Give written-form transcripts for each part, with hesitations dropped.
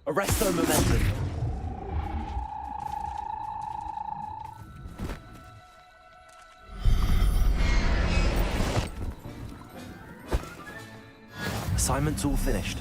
Arresto momentum. Assignment's all finished.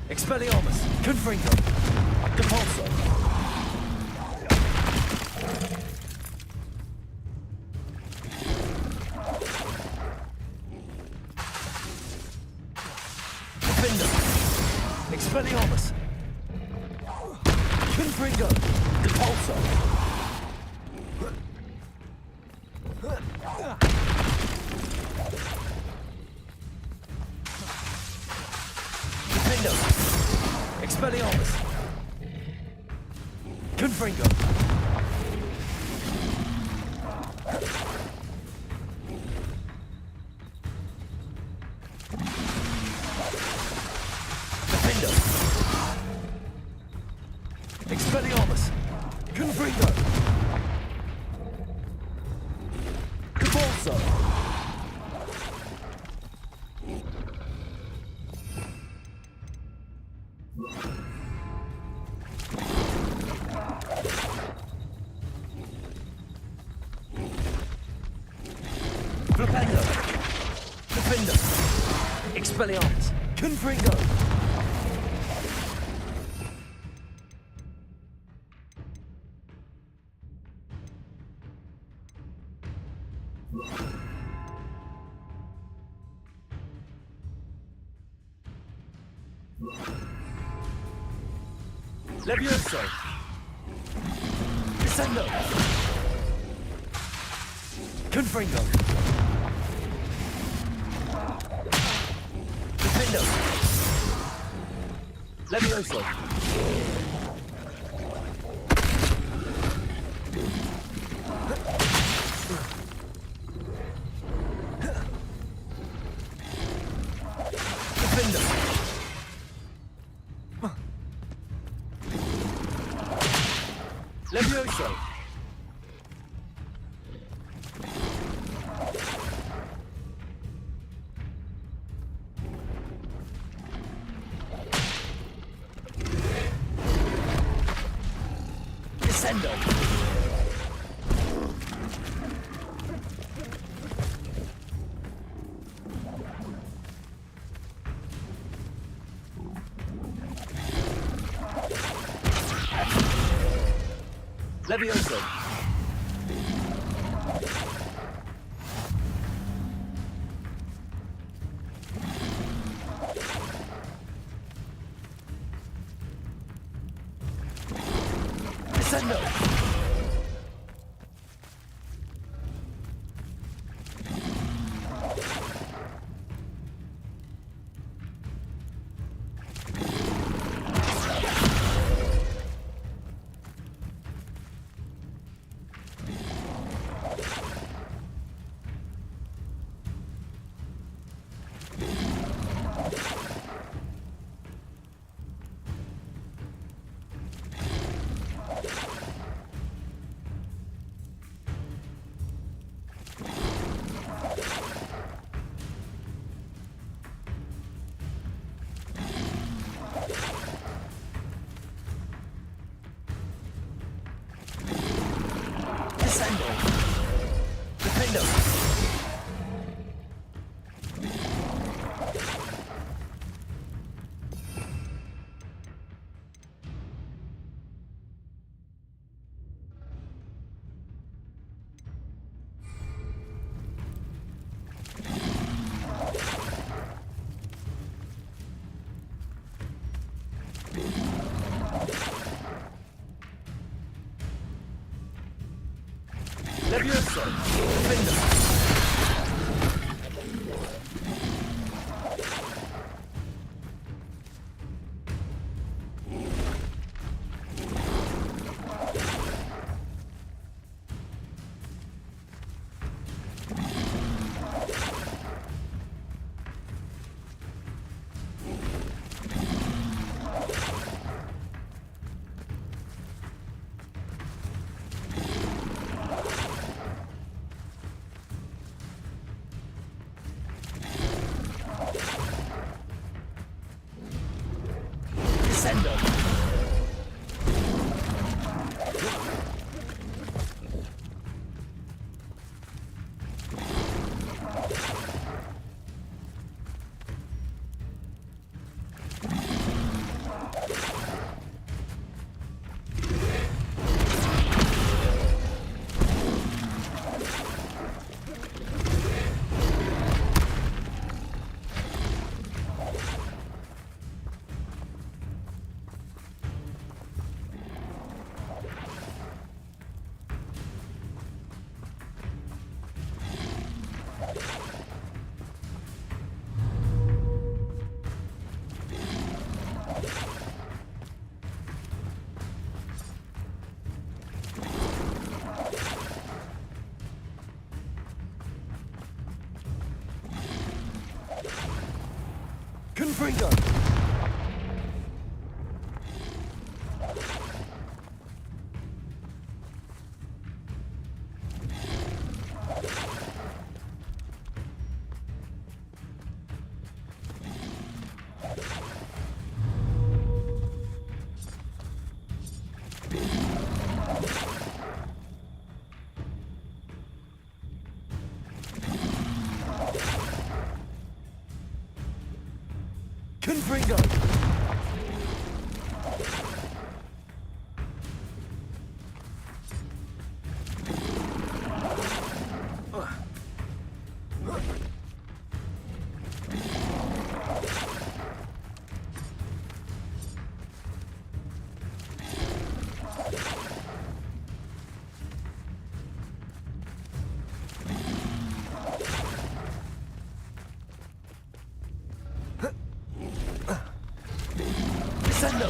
Expelliarmus, Confringo, Depulso. Defender, Expelliarmus, Confringo, Depulso. Defender, Expelliarmus, Confringo. Defender, Expelliarmus, Confringo, Depulso. Flipendo, Defender, Expelliarmus, Confringo. Levioso, Descendo, Confringo, Defendo, Levioso, Defendo, Levioso, Descendo, Levioso, Defender. Descendo. Defender. Levioso. Defender. Descendo. Confringo. Confringo. Descendo.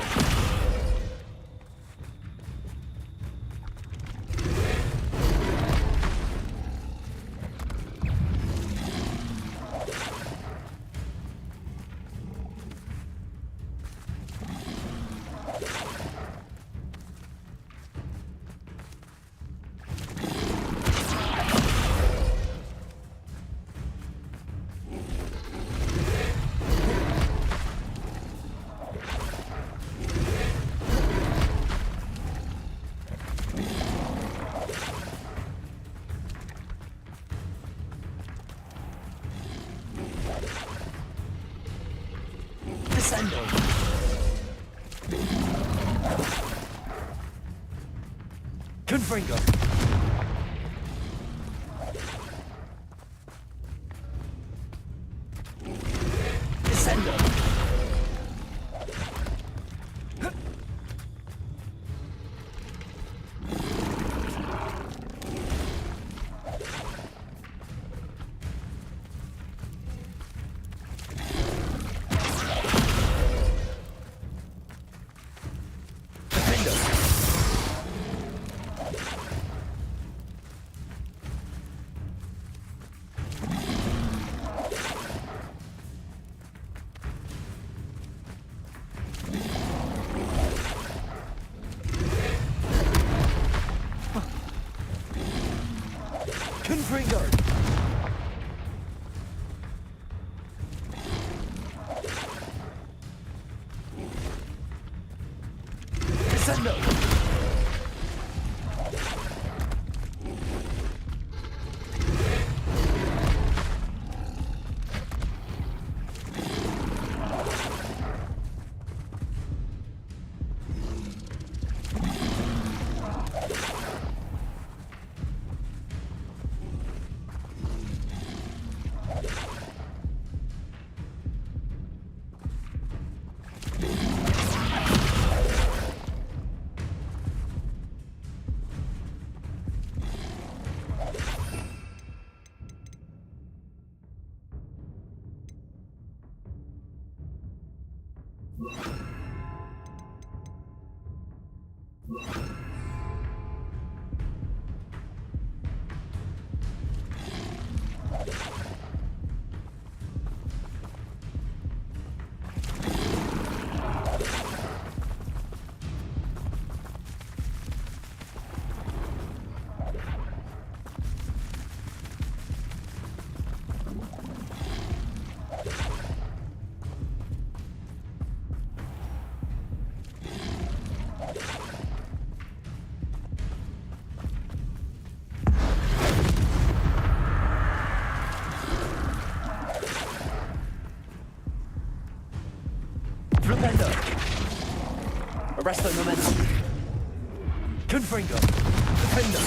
Descendo. Confringo. Descendo. Confringo! Descendo! Flipendo! Arresto momentum! Confringo! Defendo!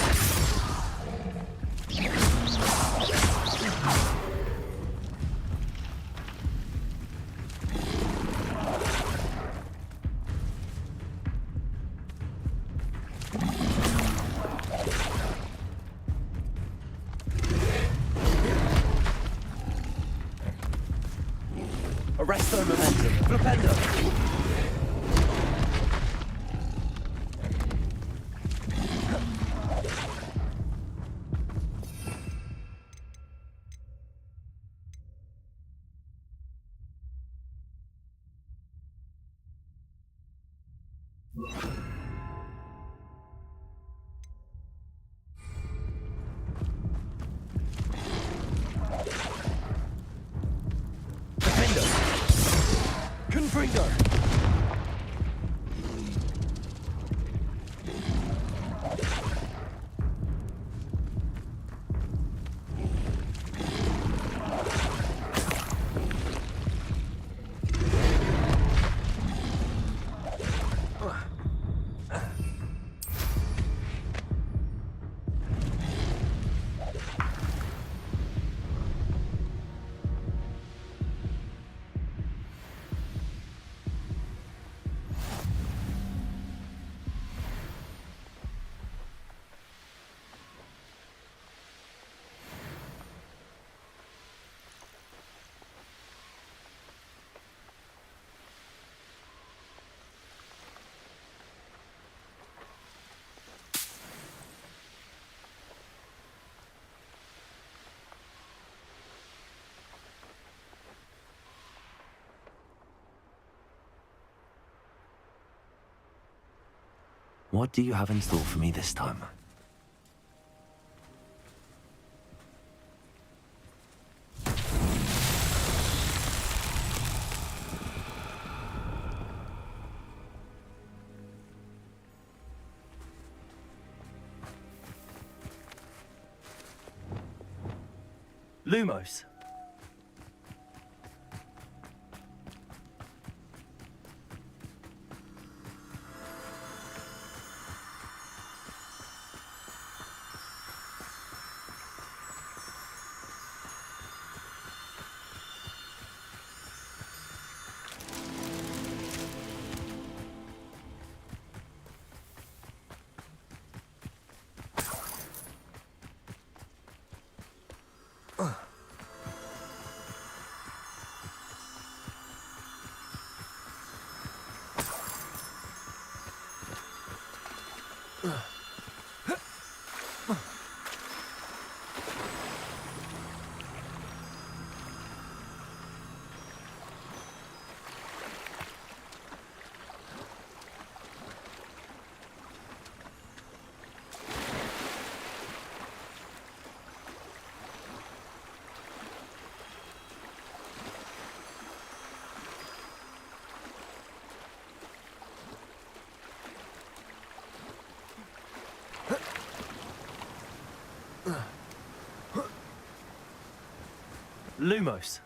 Arresto momentum! Flipendo! Defendo! Confringo! What do you have in store for me this time? Lumos! Lumos.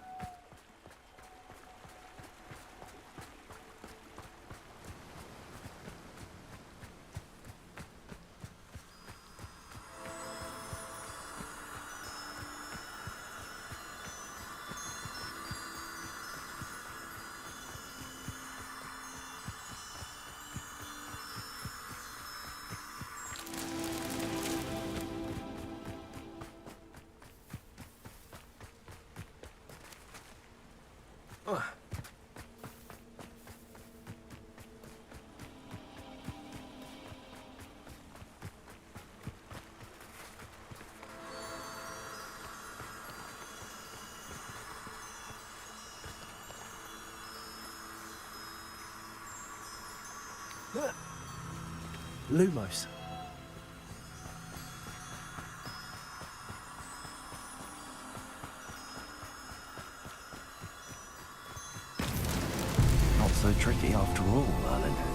Lumos. Not so tricky after all, Merlin.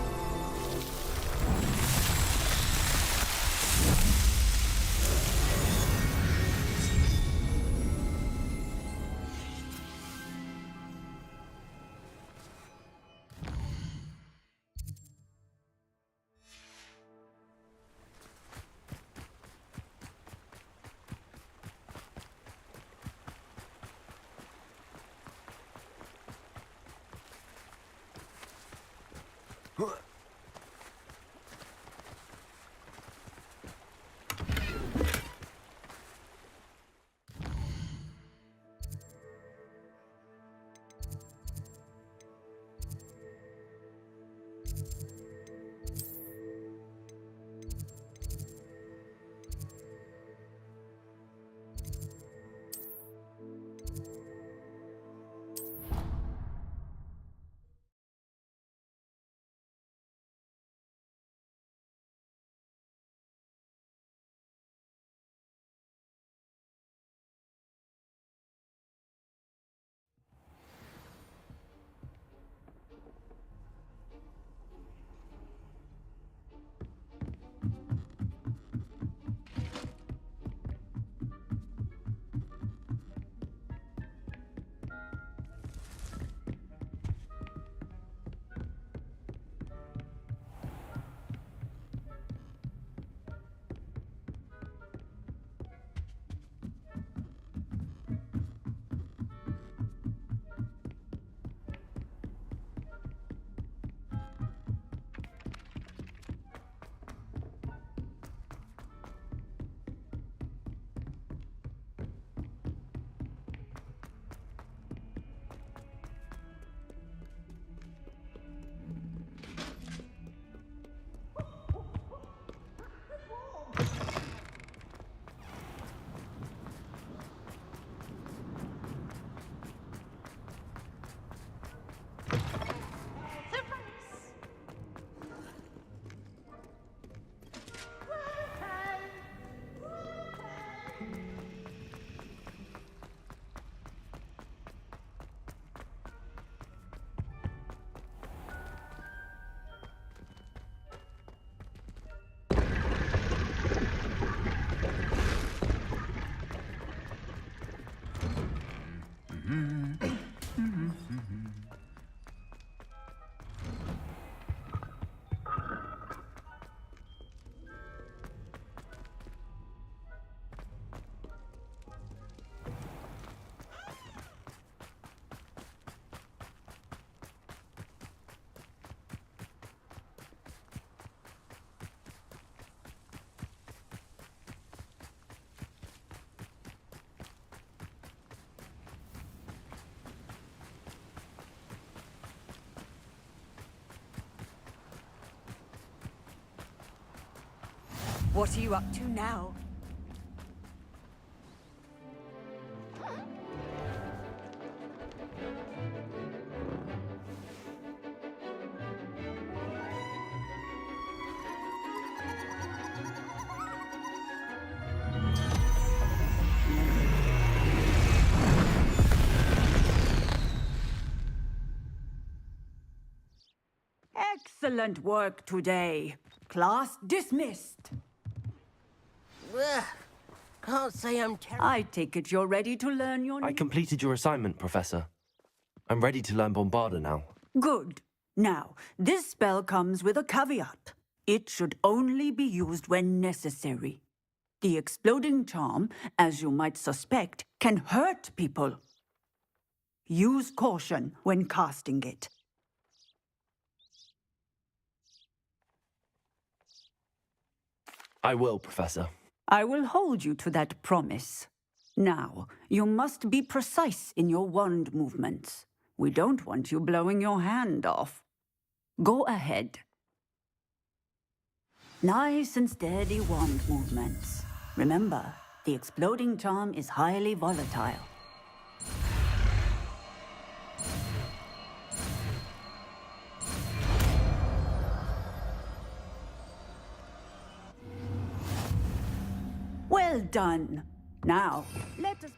What are you up to now? Excellent work today. Class dismissed. Ugh. Can't say I'm terrible. I take it you're ready to learn your I completed your assignment, Professor. I'm ready to learn Bombarda now. Good. Now, this spell comes with a caveat. It should only be used when necessary. The exploding charm, as you might suspect, can hurt people. Use caution when casting it. I will, Professor. I will hold you to that promise. Now, you must be precise in your wand movements. We don't want you blowing your hand off. Go ahead. Nice and steady wand movements. Remember, the exploding charm is highly volatile. Well done. Now, let us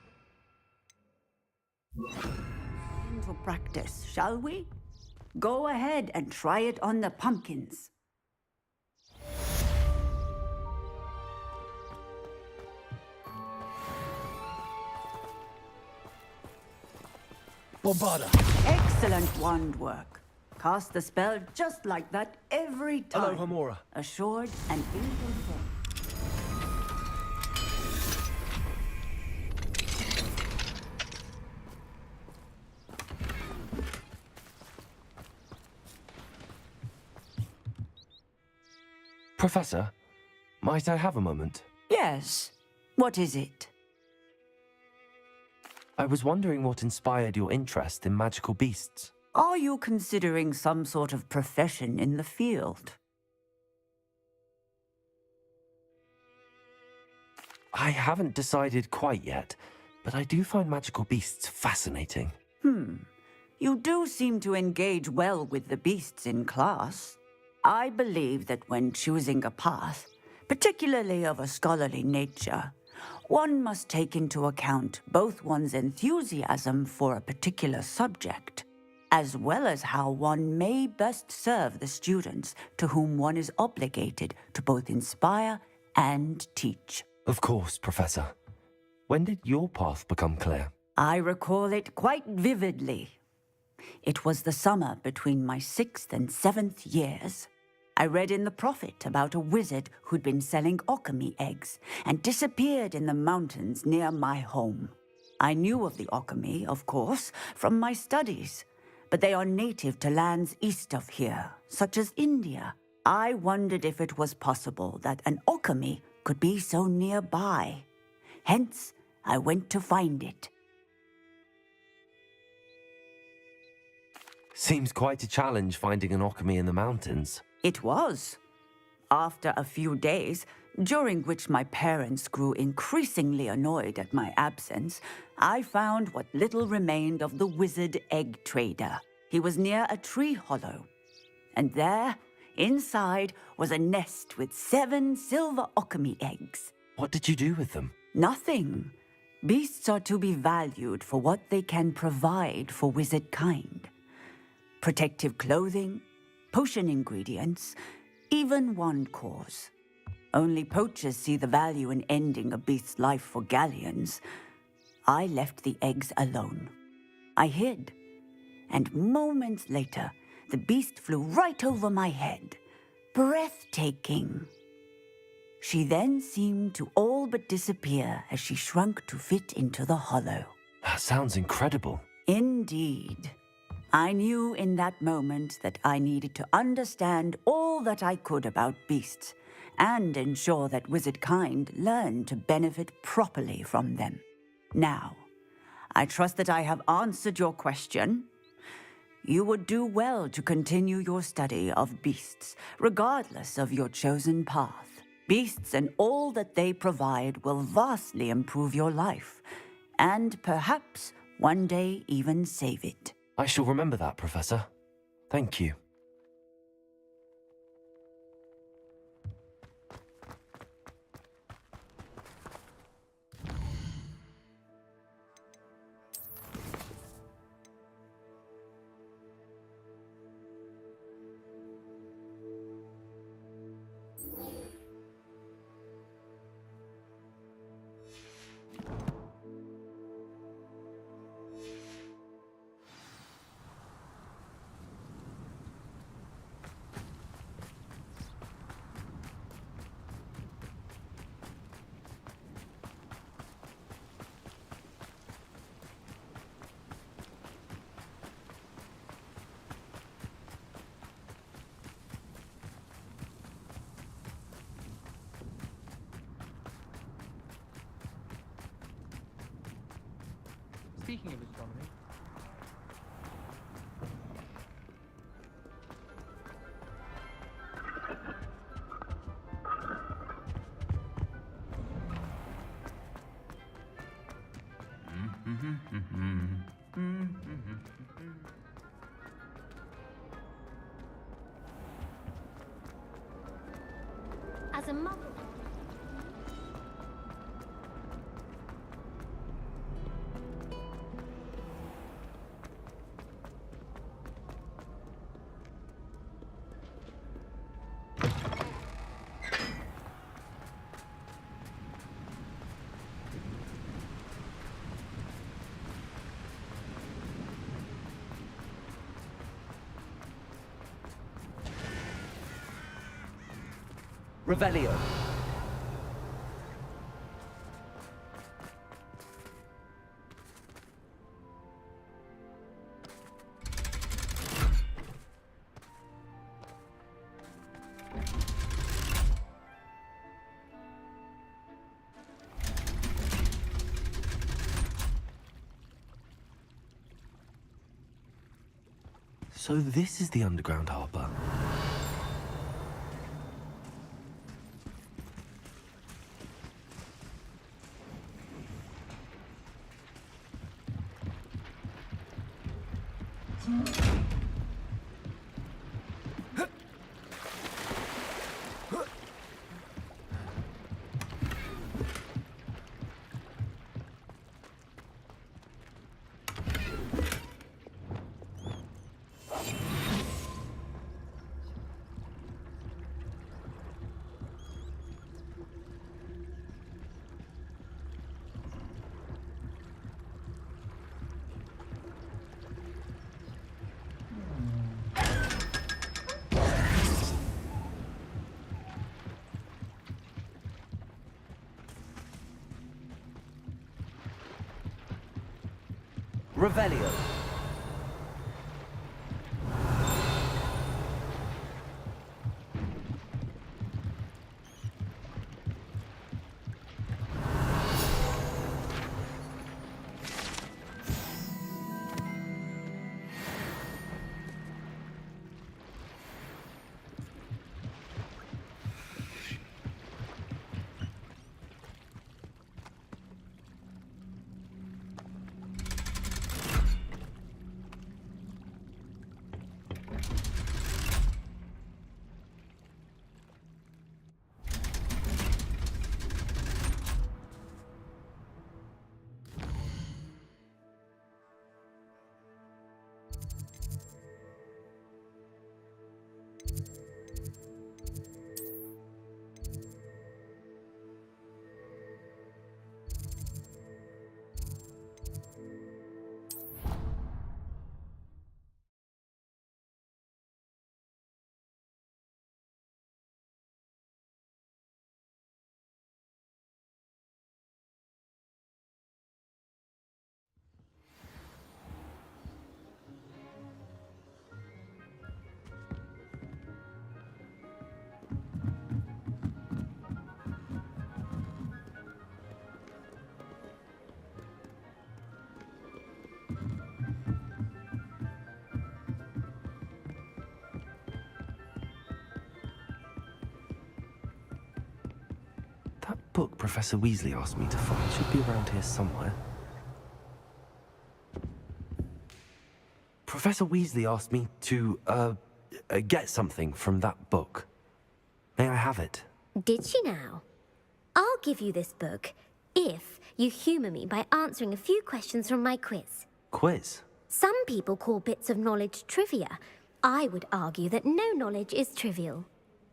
into practice, shall we? Go ahead and try it on the pumpkins. Bombarda. Excellent wand work. Cast the spell just like that every time. Hello, Hamura. Assured and in control. Professor, might I have a moment? Yes. What is it? I was wondering what inspired your interest in magical beasts. Are you considering some sort of profession in the field? I haven't decided quite yet, but I do find magical beasts fascinating. You do seem to engage well with the beasts in class. I believe that when choosing a path, particularly of a scholarly nature, one must take into account both one's enthusiasm for a particular subject, as well as how one may best serve the students to whom one is obligated to both inspire and teach. Of course, Professor. When did your path become clear? I recall it quite vividly. It was the summer between my 6th and 7th years. I read in the Prophet about a wizard who'd been selling okami eggs and disappeared in the mountains near my home. I knew of the okami, of course, from my studies, but they are native to lands east of here, such as India. I wondered if it was possible that an okami could be so nearby. Hence, I went to find it. Seems quite a challenge finding an okami in the mountains. It was. After a few days, during which my parents grew increasingly annoyed at my absence, I found what little remained of the wizard egg trader. He was near a tree hollow. And there, inside, was a nest with 7 silver okami eggs. What did you do with them? Nothing. Beasts are to be valued for what they can provide for wizard kind. Protective clothing, potion ingredients, even wand cores. Only poachers see the value in ending a beast's life for galleons. I left the eggs alone. I hid, and moments later, the beast flew right over my head. Breathtaking. She then seemed to all but disappear as she shrunk to fit into the hollow. That sounds incredible. Indeed. I knew in that moment that I needed to understand all that I could about beasts and ensure that wizard kind learned to benefit properly from them. Now, I trust that I have answered your question. You would do well to continue your study of beasts, regardless of your chosen path. Beasts and all that they provide will vastly improve your life, and perhaps one day even save it. I shall remember that, Professor. Thank you. Speaking of astronomy, as a muggle. Revelio. So this is the underground harbor. Revelio. That book Professor Weasley asked me to find should be around here somewhere. Professor Weasley asked me to, get something from that book. May I have it? Did she now? I'll give you this book if you humour me by answering a few questions from my quiz. Quiz? Some people call bits of knowledge trivia. I would argue that no knowledge is trivial.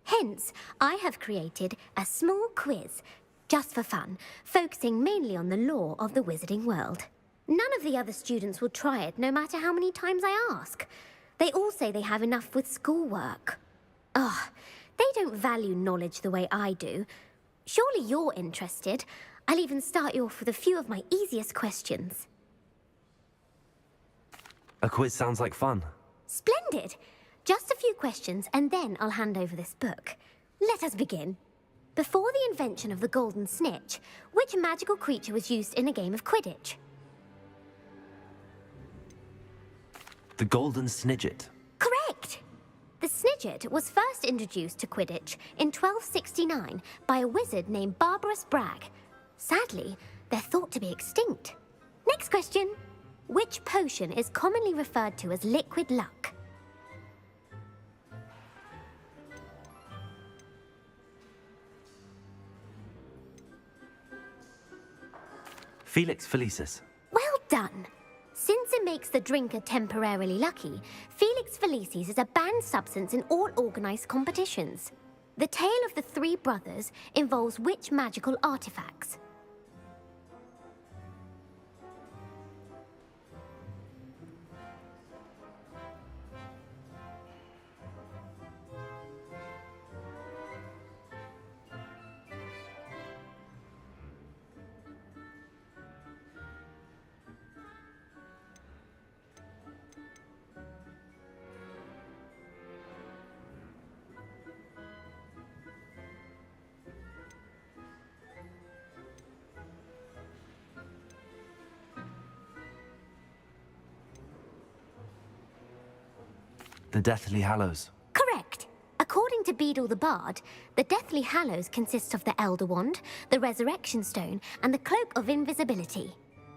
Hence, I have created a small quiz, just for fun, focusing mainly on the lore of the wizarding world. None of the other students will try it, no matter how many times I ask. They all say they have enough with schoolwork. Ugh, they don't value knowledge the way I do. Surely you're interested. I'll even start you off with a few of my easiest questions. A quiz sounds like fun. Splendid! Just a few questions, and then I'll hand over this book. Let us begin. Before the invention of the golden snitch, which magical creature was used in a game of Quidditch? The golden snidget. Correct! The snidget was first introduced to Quidditch in 1269 by a wizard named Barbarous Bragg. Sadly, they're thought to be extinct. Next question. Which potion is commonly referred to as liquid luck? Felix Felicis. Well done! Since it makes the drinker temporarily lucky, Felix Felicis is a banned substance in all organised competitions. The tale of the three brothers involves which magical artifacts? The Deathly Hallows. Correct. According to Beadle the Bard, the Deathly Hallows consists of the Elder Wand, the Resurrection Stone, and the Cloak of Invisibility.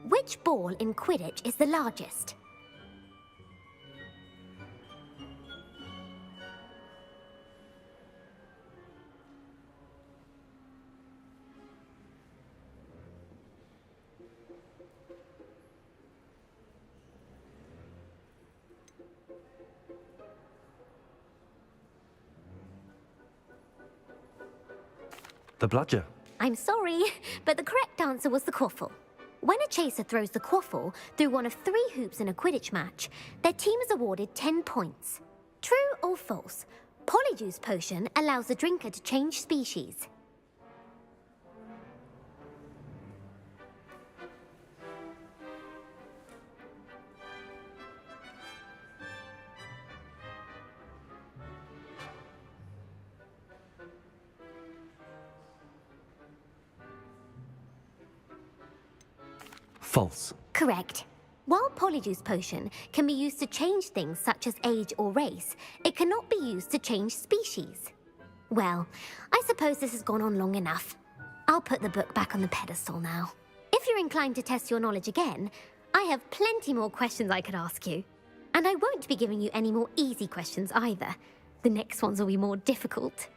Which ball in Quidditch is the largest? The Bludger. I'm sorry, but the correct answer was the quaffle. When a chaser throws the quaffle through one of 3 hoops in a Quidditch match, their team is awarded 10 points. True or false? Polyjuice potion allows the drinker to change species. False. Correct. While Polyjuice potion can be used to change things such as age or race, it cannot be used to change species. Well, I suppose this has gone on long enough. I'll put the book back on the pedestal now. If you're inclined to test your knowledge again, I have plenty more questions I could ask you. And I won't be giving you any more easy questions either. The next ones will be more difficult.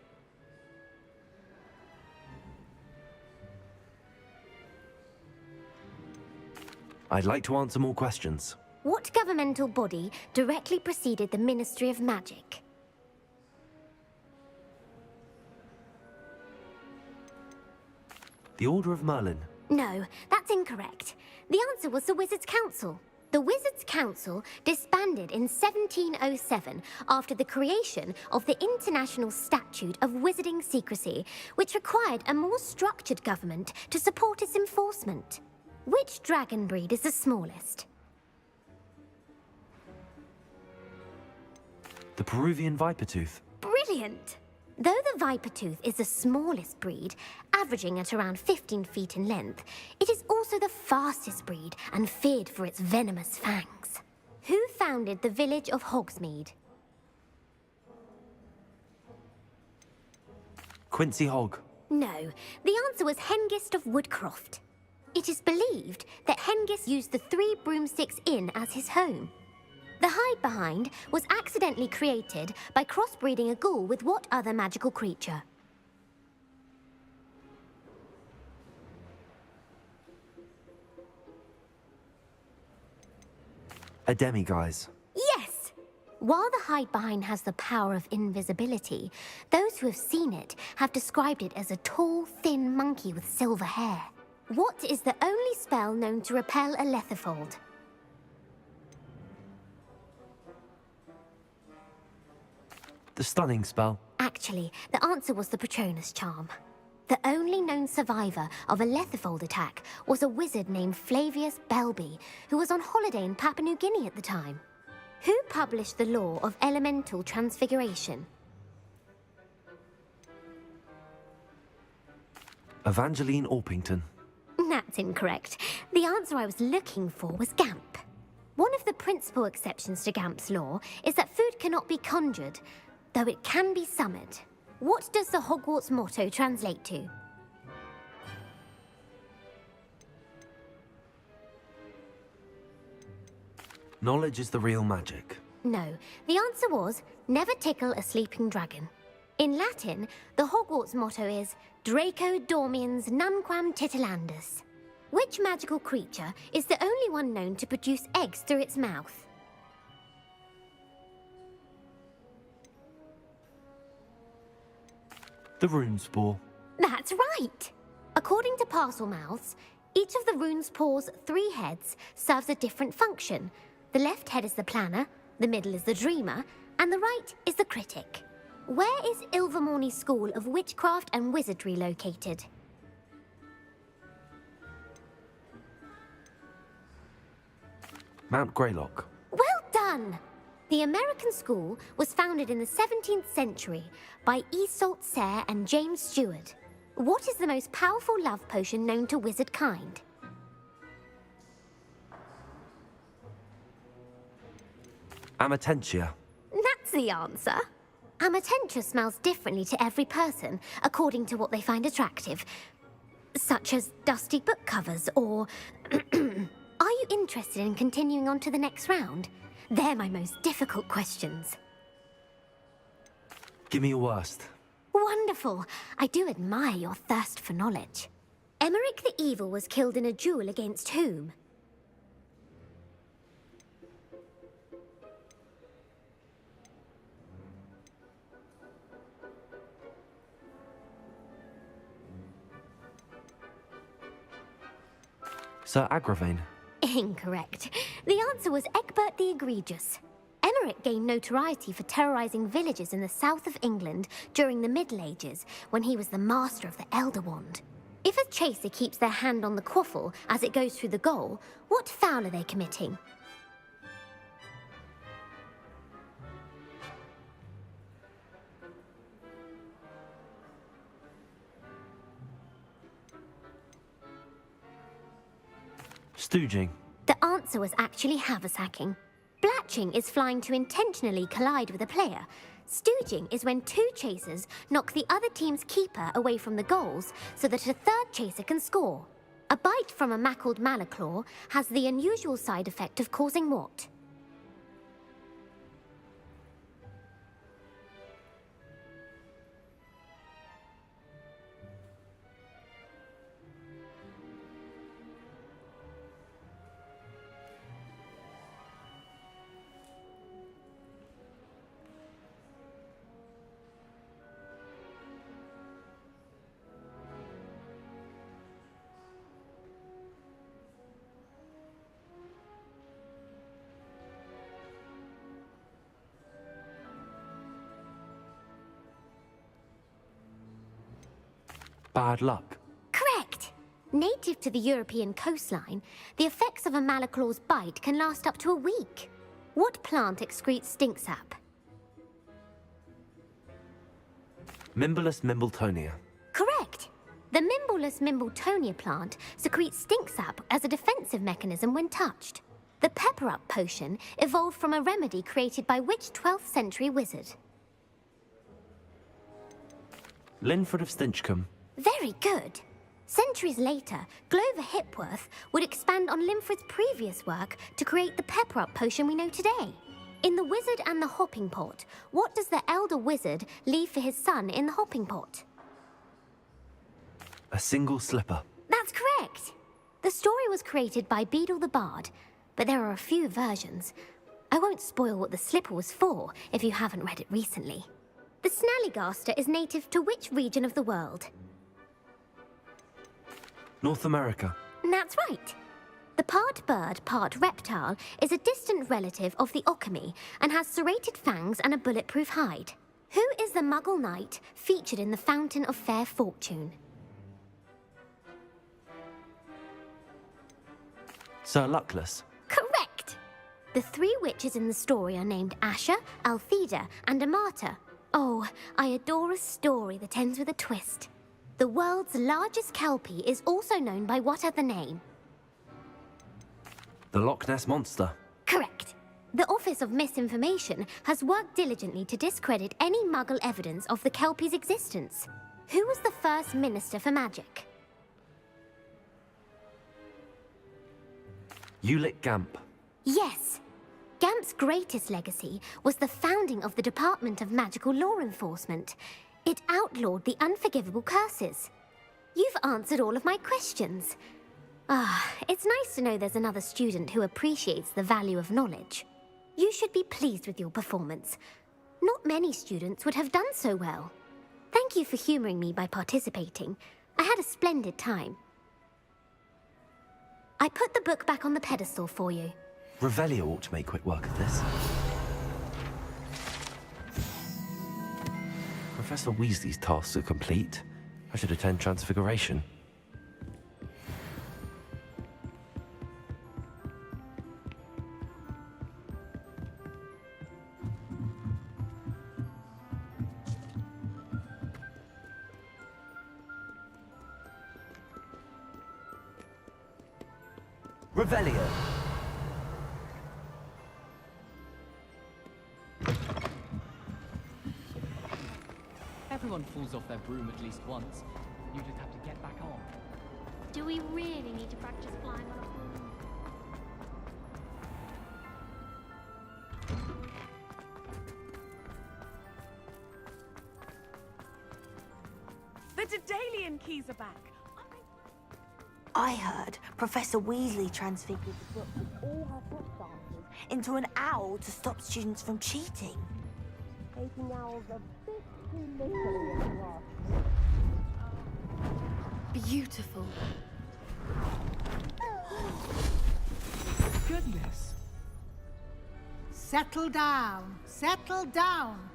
I'd like to answer more questions. What governmental body directly preceded the Ministry of Magic? The Order of Merlin. No, that's incorrect. The answer was the Wizards' Council. The Wizards' Council disbanded in 1707 after the creation of the International Statute of Wizarding Secrecy, which required a more structured government to support its enforcement. Which dragon breed is the smallest? The Peruvian Vipertooth. Brilliant! Though the Vipertooth is the smallest breed, averaging at around 15 feet in length, it is also the fastest breed and feared for its venomous fangs. Who founded the village of Hogsmeade? Quincy Hogg. No, the answer was Hengist of Woodcroft. It is believed that Hengist used the 3 Broomsticks Inn as his home. The hide-behind was accidentally created by crossbreeding a ghoul with what other magical creature? A demiguise. Yes! While the hide-behind has the power of invisibility, those who have seen it have described it as a tall, thin monkey with silver hair. What is the only spell known to repel a lethifold? The Stunning Spell. Actually, the answer was the Patronus Charm. The only known survivor of a lethifold attack was a wizard named Flavius Belby, who was on holiday in Papua New Guinea at the time. Who published the law of elemental transfiguration? Evangeline Orpington. That's incorrect. The answer I was looking for was Gamp. One of the principal exceptions to Gamp's law is that food cannot be conjured, though it can be summoned. What does the Hogwarts motto translate to? Knowledge is the real magic. No, the answer was, never tickle a sleeping dragon. In Latin, the Hogwarts motto is Draco dormiens nunquam titilandus. Which magical creature is the only one known to produce eggs through its mouth? The Runespore. That's right! According to Parselmouths, each of the Runespore's 3 heads serves a different function. The left head is the planner, the middle is the dreamer, and the right is the critic. Where is Ilvermorny's School of Witchcraft and Wizardry located? Mount Greylock. Well done! The American school was founded in the 17th century by Iseult Sayre and James Stewart. What is the most powerful love potion known to wizard kind? Amatentia. That's the answer. Amatentia smells differently to every person, according to what they find attractive, such as dusty book covers or... Are you interested in continuing on to the next round? They're my most difficult questions. Give me your worst. Wonderful. I do admire your thirst for knowledge. Emeric the Evil was killed in a duel against whom? Sir Agravain. Incorrect. The answer was Egbert the Egregious. Emeric gained notoriety for terrorizing villages in the south of England during the Middle Ages, when he was the master of the Elder Wand. If a chaser keeps their hand on the quaffle as it goes through the goal, what foul are they committing? Stooging. The answer was actually haversacking. Blatching is flying to intentionally collide with a player. Stooging is when 2 chasers knock the other team's keeper away from the goals so that a third chaser can score. A bite from a mackled malaclaw has the unusual side effect of causing what? Bad luck. Correct! Native to the European coastline, the effects of a malaclaw's bite can last up to a week. What plant excretes stink sap? Mimblus Mimbletonia. Correct! The Mimblus Mimbletonia plant secretes stink sap as a defensive mechanism when touched. The pepper-up potion evolved from a remedy created by which 12th century wizard? Linford of Stinchcombe. Very good. Centuries later, Glover Hipworth would expand on Linford's previous work to create the pepper-up potion we know today. In The Wizard and the Hopping Pot, what does the elder wizard leave for his son in the hopping pot? A single slipper. That's correct. The story was created by Beadle the Bard, but there are a few versions. I won't spoil what the slipper was for if you haven't read it recently. The Snallygaster is native to which region of the world? North America. That's right. The part bird, part reptile is a distant relative of the Occamy and has serrated fangs and a bulletproof hide. Who is the Muggle knight featured in the Fountain of Fair Fortune? Sir Luckless. Correct! The 3 witches in the story are named Asher, Altheda, and Amata. Oh, I adore a story that ends with a twist. The world's largest kelpie is also known by what other name? The Loch Ness Monster. Correct. The Office of Misinformation has worked diligently to discredit any Muggle evidence of the Kelpie's existence. Who was the first Minister for Magic? Ulick Gamp. Yes. Gamp's greatest legacy was the founding of the Department of Magical Law Enforcement. It outlawed the unforgivable curses. You've answered all of my questions. It's nice to know there's another student who appreciates the value of knowledge. You should be pleased with your performance. Not many students would have done so well. Thank you for humoring me by participating. I had a splendid time. I put the book back on the pedestal for you. Revelio ought to make quick work of this. Professor Weasley's tasks are complete. I should attend Transfiguration. Revelio. Everyone falls off their broom at least once. You just have to get back on. Do we really need to practice flying on a broom? The Daedalian keys are back. I heard Professor Weasley transfigured the book with all her book samples into an owl to stop students from cheating. Making owls a bit too literally in class. Beautiful. Goodness. Settle down, settle down.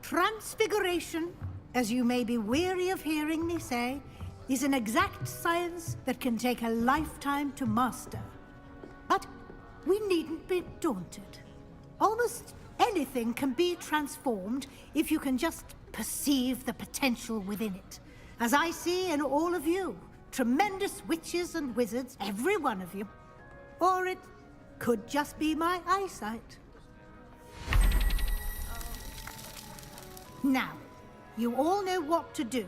Transfiguration, as you may be weary of hearing me say, is an exact science that can take a lifetime to master. But we needn't be daunted. Almost anything can be transformed if you can just perceive the potential within it. As I see in all of you, tremendous witches and wizards, every one of you. Or it could just be my eyesight. Now, you all know what to do.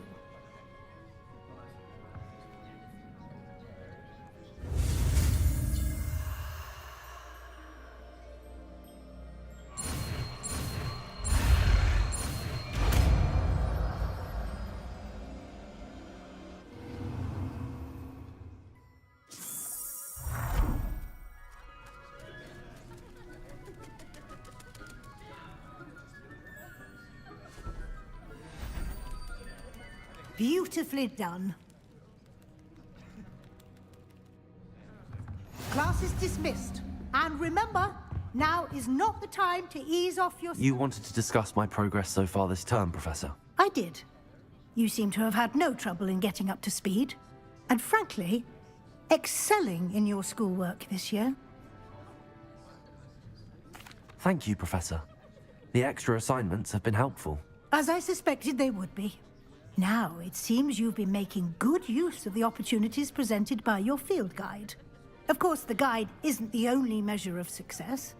Beautifully done. Class is dismissed. And remember, now is not the time to ease off your... You wanted to discuss my progress so far this term, Professor. I did. You seem to have had no trouble in getting up to speed. And frankly, excelling in your schoolwork this year. Thank you, Professor. The extra assignments have been helpful. As I suspected they would be. Now, it seems you've been making good use of the opportunities presented by your field guide. Of course, the guide isn't the only measure of success.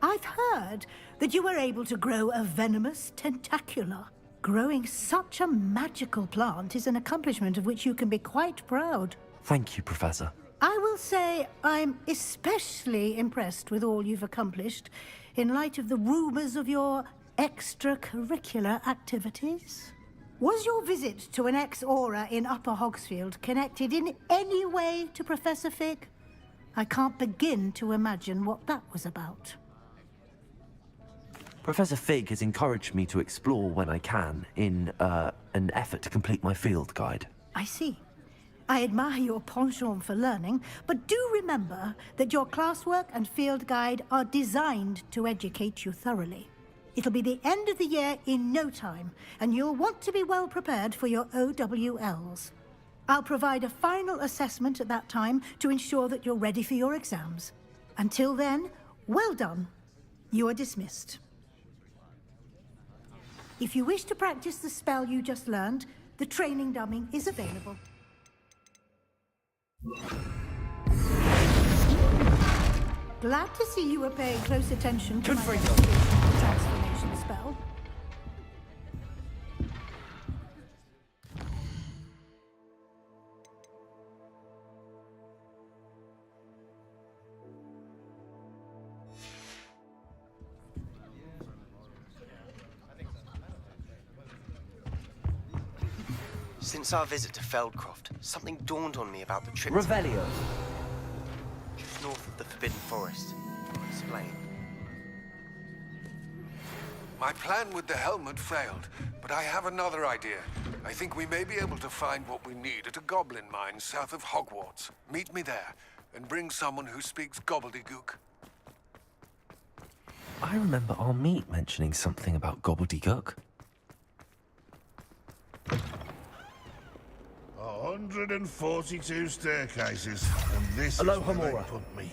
I've heard that you were able to grow a venomous tentacula. Growing such a magical plant is an accomplishment of which you can be quite proud. Thank you, Professor. I will say I'm especially impressed with all you've accomplished in light of the rumors of your extracurricular activities. Was your visit to an ex-aura in Upper Hogsfield connected in any way to Professor Fig? I can't begin to imagine what that was about. Professor Fig has encouraged me to explore when I can in an effort to complete my field guide. I see. I admire your penchant for learning, but do remember that your classwork and field guide are designed to educate you thoroughly. It'll be the end of the year in no time, and you'll want to be well prepared for your OWLs. I'll provide a final assessment at that time to ensure that you're ready for your exams. Until then, well done. You are dismissed. If you wish to practice the spell you just learned, the training dummy is available. Glad to see you were paying close attention to my Confringo. transformation spell. Since our visit to Feldcroft, something dawned on me about the trip Revelio. just north of the Forbidden Forest. I'll explain. My plan with the helmet failed, but I have another idea. I think we may be able to find what we need at a goblin mine south of Hogwarts. Meet me there, and bring someone who speaks gobbledygook. I remember our meet mentioning something about gobbledygook. 142 staircases, and this Aloha, is where Mora. they put me.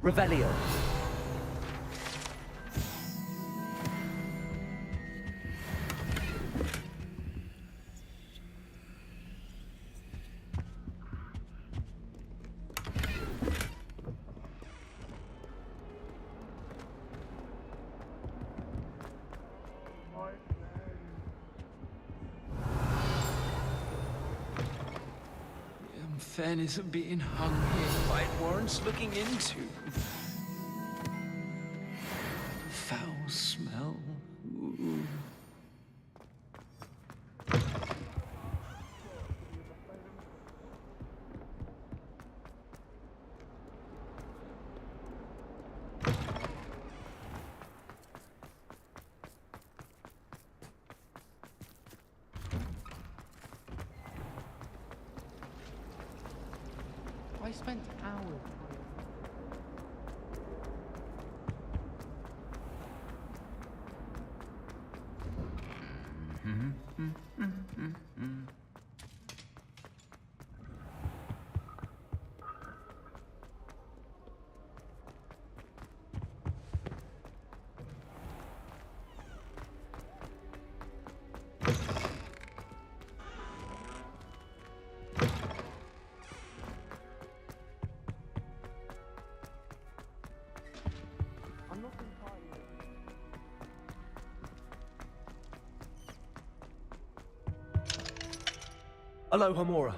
Revelio. Unfairness of being hung here quite warrants looking into. Foul smell. Ooh. I spent hours. Aloha Mora.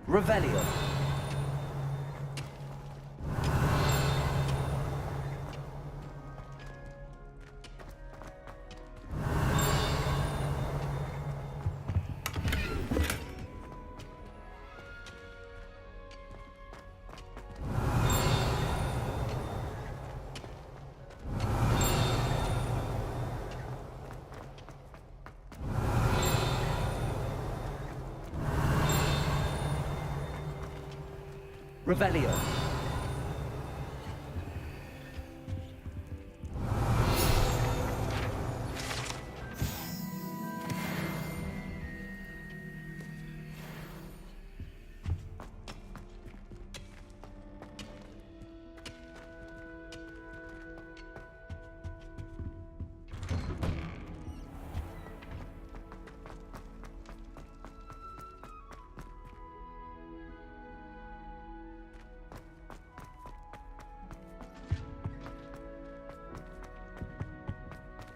Revelio. Revelio.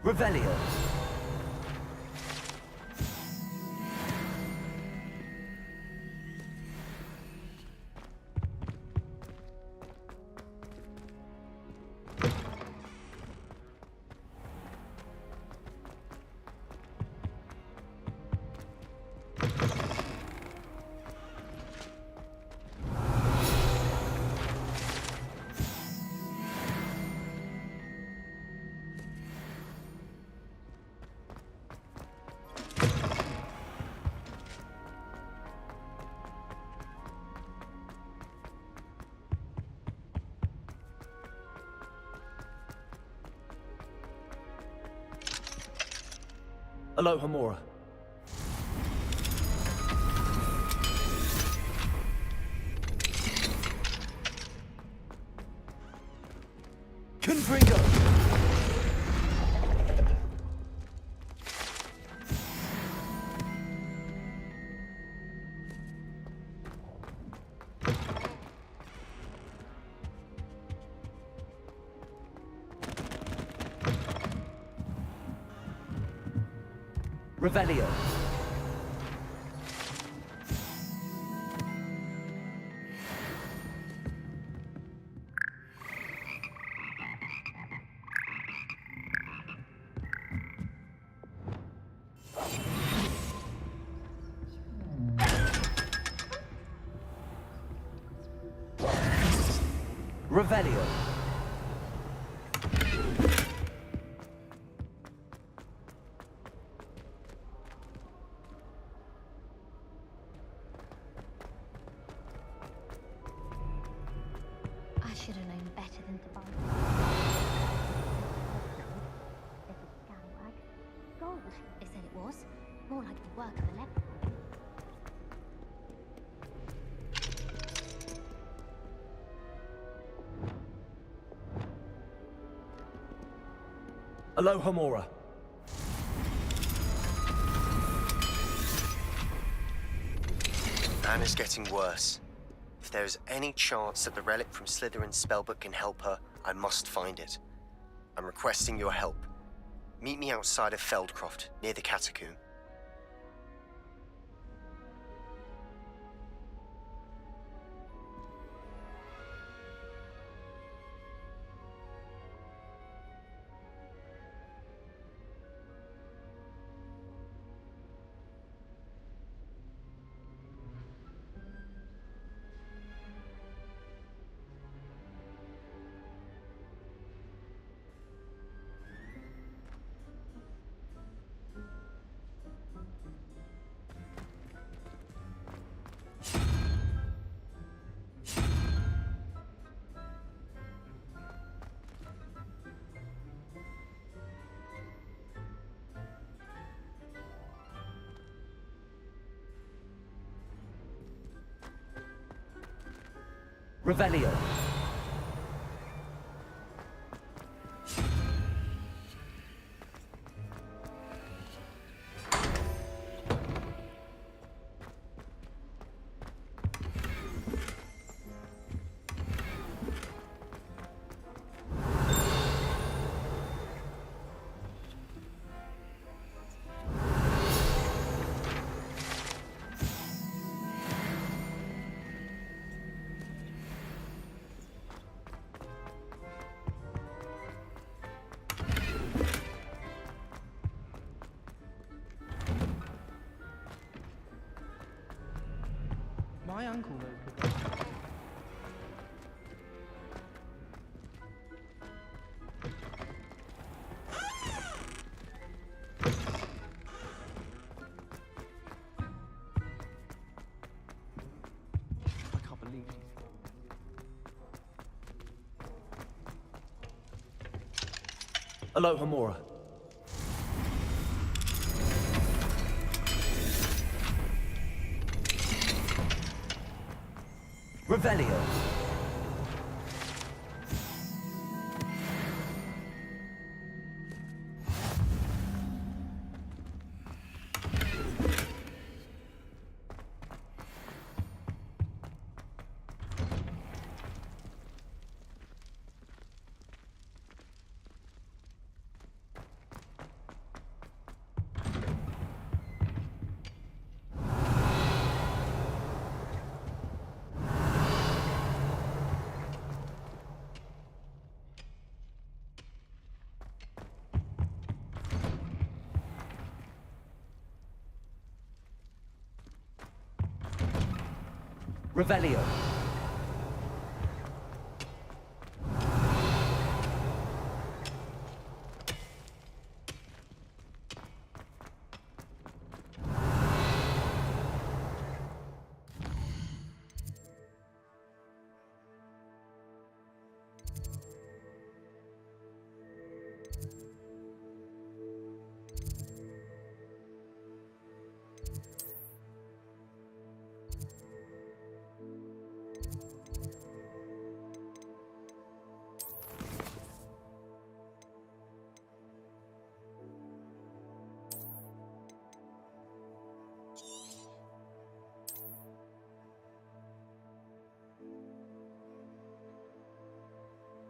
Revelio. Alohomora. Confringo. Revelio. Revelio. I should have known better than to buy little scallywag. Gold, they said it was. More like the work of a leper. Alohomora. Anna's getting worse. If there is any chance that the relic from Slytherin's spellbook can help her, I must find it. I'm requesting your help. Meet me outside of Feldcroft, near the catacomb. Revelio. My uncle knows the guy. I can't believe she's... Alohomora. Revelio. Revelio.